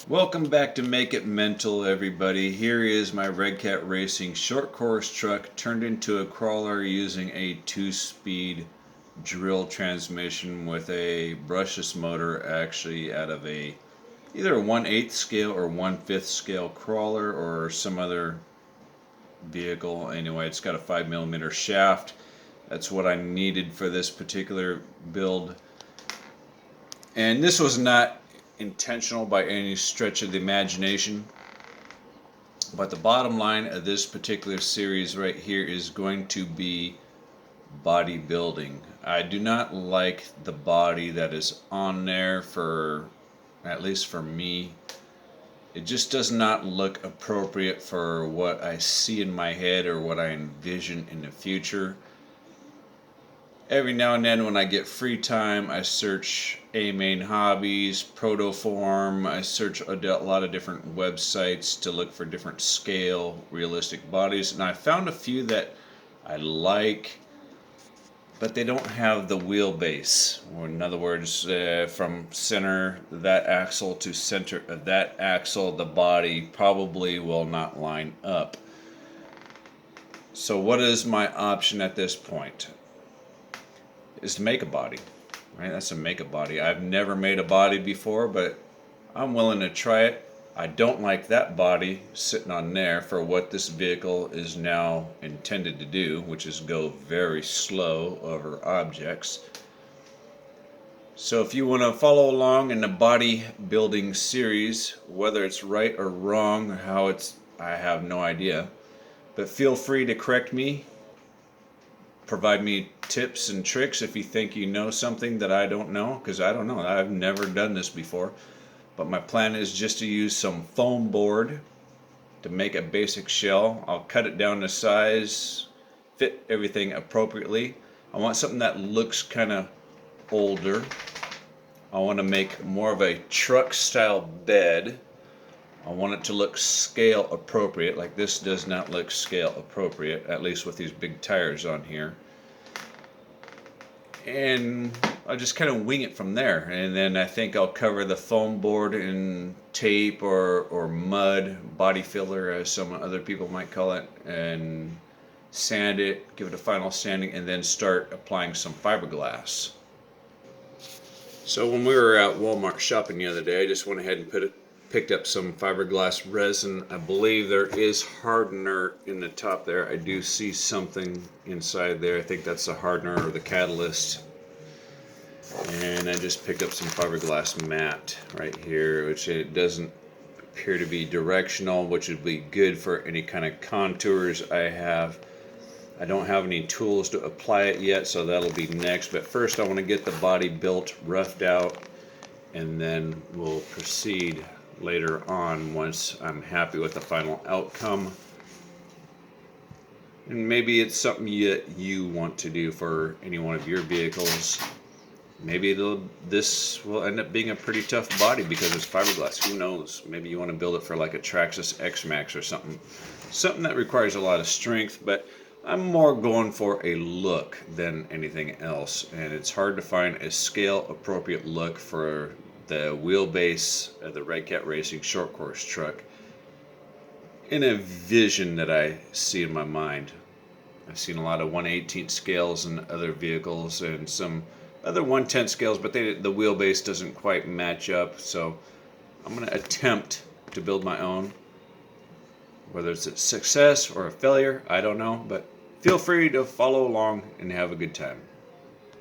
Welcome back to Make It Mental, everybody. Here is my Redcat Racing short course truck turned into a crawler using a 2-speed drill transmission with a brushless motor, actually out of a either a 1/8 scale or 1/5 scale crawler or some other vehicle. Anyway, it's got a 5mm shaft. That's what I needed for this particular build. And this was not intentional by any stretch of the imagination. But the bottom line of this particular series right here is going to be bodybuilding. I do not like the body that is on there, for at least for me. It just does not look appropriate for what I see in my head or what I envision in the future. Every now and then when I get free time, I search A-Main Hobbies, Protoform. I search a lot of different websites to look for different scale, realistic bodies. And I found a few that I like, but they don't have the wheelbase. Or in other words, from center that axle to center of that axle, the body probably will not line up. So what is my option at this point? Is to make a body, right? That's to make a body. I've never made a body before, but I'm willing to try it. I don't like that body sitting on there for what this vehicle is now intended to do, which is go very slow over objects. So if you want to follow along in the body building series, whether it's right or wrong or how it's, I have no idea, but feel free to correct me. Provide me tips and tricks if you think you know something that I don't know, because I don't know. I've never done this before. But my plan is just to use some foam board to make a basic shell. I'll cut it down to size, fit everything appropriately. I want something that looks kind of older. I want to make more of a truck style bed. I want it to look scale appropriate. Like this does not look scale appropriate, at least with these big tires on here. And I'll just kind of wing it from there. And then I think I'll cover the foam board in tape or mud, body filler as some other people might call it, and sand it, give it a final sanding, and then start applying some fiberglass. So when we were out Walmart shopping the other day, I just went ahead and picked up some fiberglass resin. I believe there is hardener in the top there. I do see something inside there. I think that's the hardener or the catalyst. And I just picked up some fiberglass mat right here, which it doesn't appear to be directional, which would be good for any kind of contours I have. I don't have any tools to apply it yet, so that'll be next. But first I want to get the body built, roughed out, and then we'll proceed later on once I'm happy with the final outcome. And maybe it's something you want to do for any one of your vehicles. Maybe this will end up being a pretty tough body because it's fiberglass. Who knows? Maybe you want to build it for like a Traxxas X-Max or something. Something that requires a lot of strength, but I'm more going for a look than anything else. And it's hard to find a scale appropriate look for the wheelbase of the Redcat Racing short course truck in a vision that I see in my mind. I've seen a lot of 1/18 scales in other vehicles and some other 1/10 scales, but the wheelbase doesn't quite match up. So I'm going to attempt to build my own. Whether it's a success or a failure, I don't know, but feel free to follow along and have a good time.